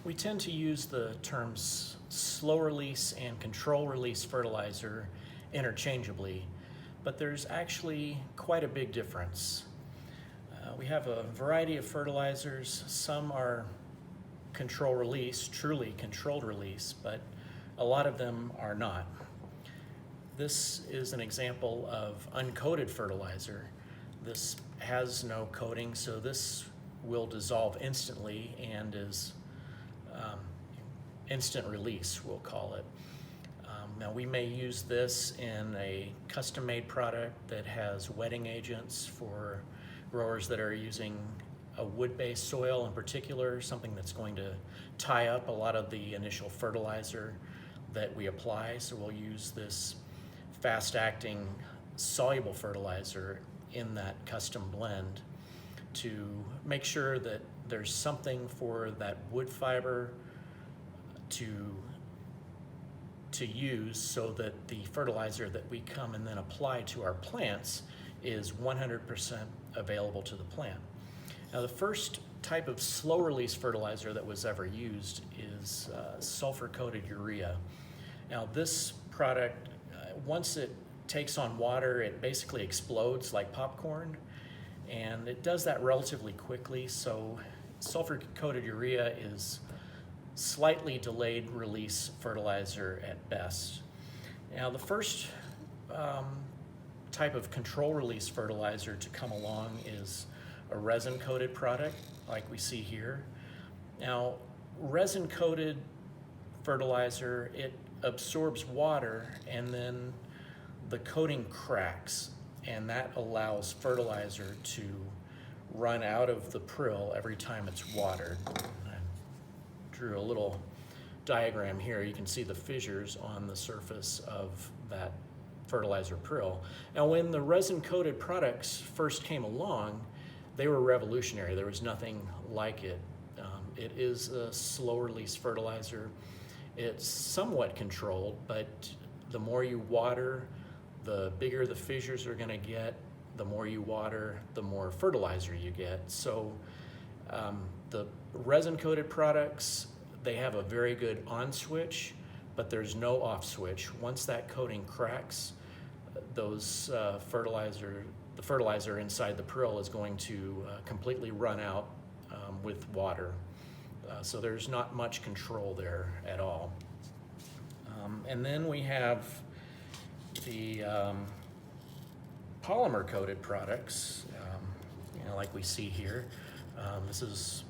We tend to use the terms slow release and control release fertilizer interchangeably, but there's actually quite a big difference. We have a variety of fertilizers. Some are control release, truly controlled release, but a lot of them are not. This is an example of uncoated fertilizer. This has no coating, so this will dissolve instantly and is instant release, we'll call it. Now we may use this in a custom-made product that has wetting agents for growers that are using a wood-based soil in particular, something that's going to tie up a lot of the initial fertilizer that we apply. So we'll use this fast-acting soluble fertilizer in that custom blend to make sure that there's something for that wood fiber to use, so that the fertilizer that we come and then apply to our plants is 100% available to the plant. Now, the first type of slow release fertilizer that was ever used is sulfur-coated urea. Now, this product, once it takes on water, it basically explodes like popcorn, and it does that relatively quickly. So sulfur-coated urea is slightly delayed release fertilizer at best. Now, the first type of control release fertilizer to come along is a resin-coated product like we see here. Now, resin-coated fertilizer, it absorbs water and then the coating cracks, and that allows fertilizer to run out of the prill every time it's watered. I drew a little diagram here. You can see the fissures on the surface of that fertilizer prill. Now, when the resin-coated products first came along, they were revolutionary. There was nothing like it. It is a slow release fertilizer. It's somewhat controlled, but the more you water, the bigger the fissures are going to get. The more you water, the more fertilizer you get. So the resin-coated products, they have a very good on switch, but there's no off switch. Once that coating cracks, those the fertilizer inside the prill is going to completely run out with water. So there's not much control there at all. And then we have the polymer-coated products, like we see here. This is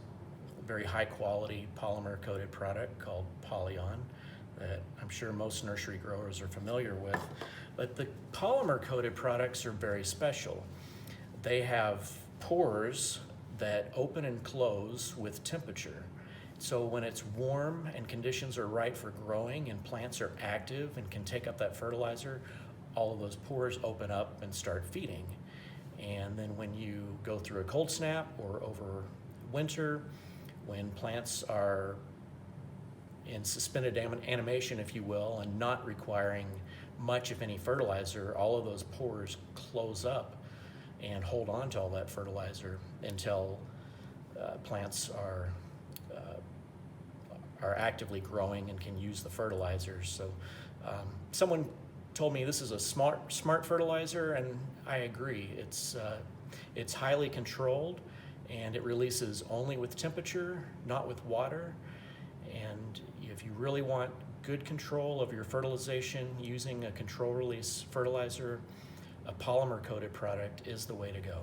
a very high-quality polymer-coated product called Polyon that I'm sure most nursery growers are familiar with. But the polymer-coated products are very special. They have pores that open and close with temperature. So when it's warm and conditions are right for growing and plants are active and can take up that fertilizer, all of those pores open up and start feeding. And then when you go through a cold snap or over winter, when plants are in suspended animation, if you will, and not requiring much, if any, fertilizer, all of those pores close up and hold on to all that fertilizer until plants are actively growing and can use the fertilizers. So someone told me this is a smart fertilizer, and I agree. It's highly controlled, and it releases only with temperature, not with water. And if you really want good control of your fertilization using a control release fertilizer, a polymer coated product is the way to go.